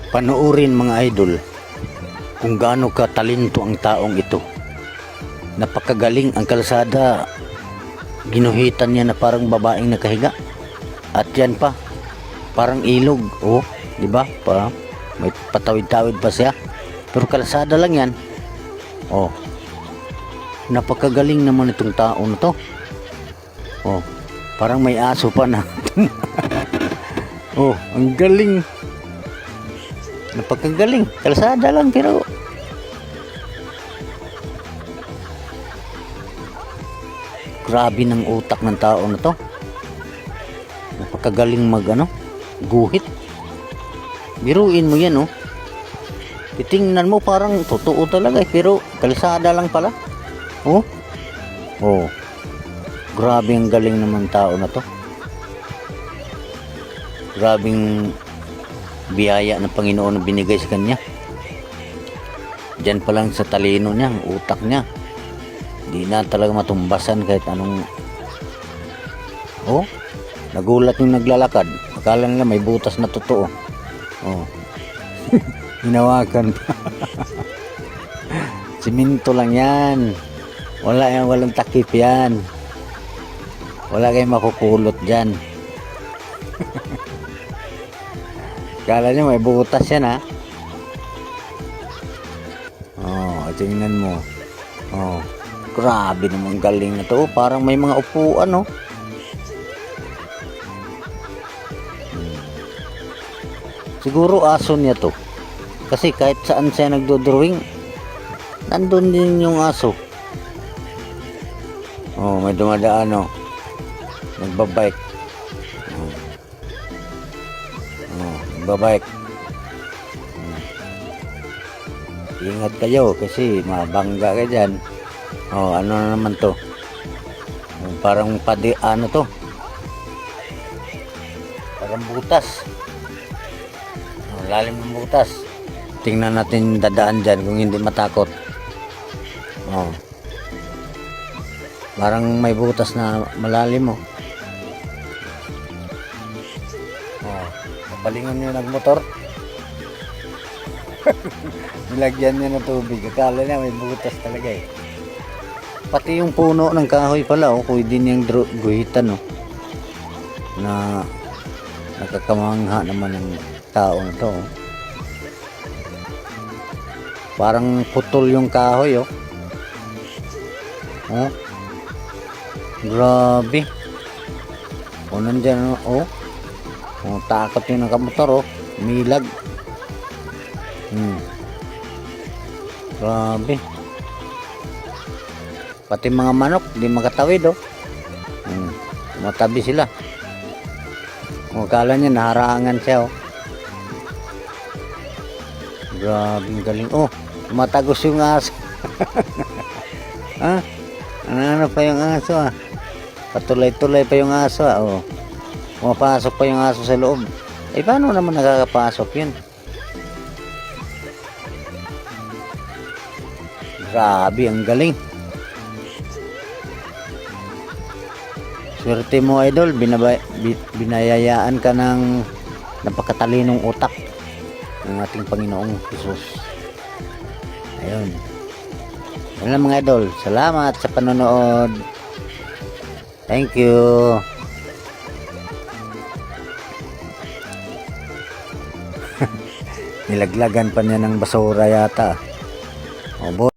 Panoorin mga idol kung gaano katalento ang taong ito. Napakagaling ang kalsada. Ginuhitan niya na parang babaeng nakahiga. At yan pa, parang ilog. Oh, di ba? May patawid-tawid pa siya. Pero kalsada lang yan. Oh. Napakagaling naman itong tao na to. Oh, parang may aso pa na. Oh, ang galing. Napakagaling. Kalsada lang pero grabe ng utak ng tao na to. Napakagaling guhit. Biruin mo yan, oh. Titingnan mo parang totoo talaga, pero kalsada lang pala. Oh. Oh. Grabe ang galing naman tao na to. Grabing biyaya ng Panginoon na binigay sa kanya. Diyan pa lang sa talino niya, ang utak niya. Di na talaga matumbasan kahit anong. Oh, nagulat yung naglalakad. Akala nila may butas na totoo. Oh. Hinawakan pa. Siminto lang yan. Walang takip yan. Wala kayong makukulot dyan. Akala nyo may butas yan, ha. Oh, tingnan mo. Oh, grabe naman galing na to. Parang may mga upuan, no. Siguro aso niya to. Kasi kahit saan siya nagdodrawing, nandun din yung aso. Oh, may dumadaan, no. Nagbabike. Nagbabike. Ingat kayo kasi mabangga ka dyan. Oh, ano na naman to? Parang ano to? Parang butas. Oh, lalim ng butas. Tingnan natin dadaan dyan kung hindi matakot. Oh. Parang may butas na malalim, oh. Oh, mabalingon nyo nagmotor. Nilagyan niya ng tubig. Akala niya may butas talaga, eh. Pati yung puno ng kahoy pala, oh, pwede niyang guhitan, oh. Na nakakamangha naman ng tao na to, oh. Parang putol yung kahoy, oh. Oh. Grabe. O, nandyan, oh. Oh, takot yung nakamotor, oh. Milag. Grabe. Pati mga manok di makatawid, oh. Matabi sila. O, akala niya naharangan siya, oh. Grabe galing. Oh, matagos yung aso. Ha? Ano pa yung aso, ah? Patulay-tulay pa yung aso, ah. Oh. Pumapasok pa yung aso sa loob. Eh, paano naman nakakapasok yun? Grabe, ang galing. Swerte mo, idol. Binayayaan ka ng napakatalinong utak ng ating Panginoong Jesus. Ayun. Yan lang mga idol. Salamat sa panonood. Thank you. Nilaglagan pa niya ng basura yata. O,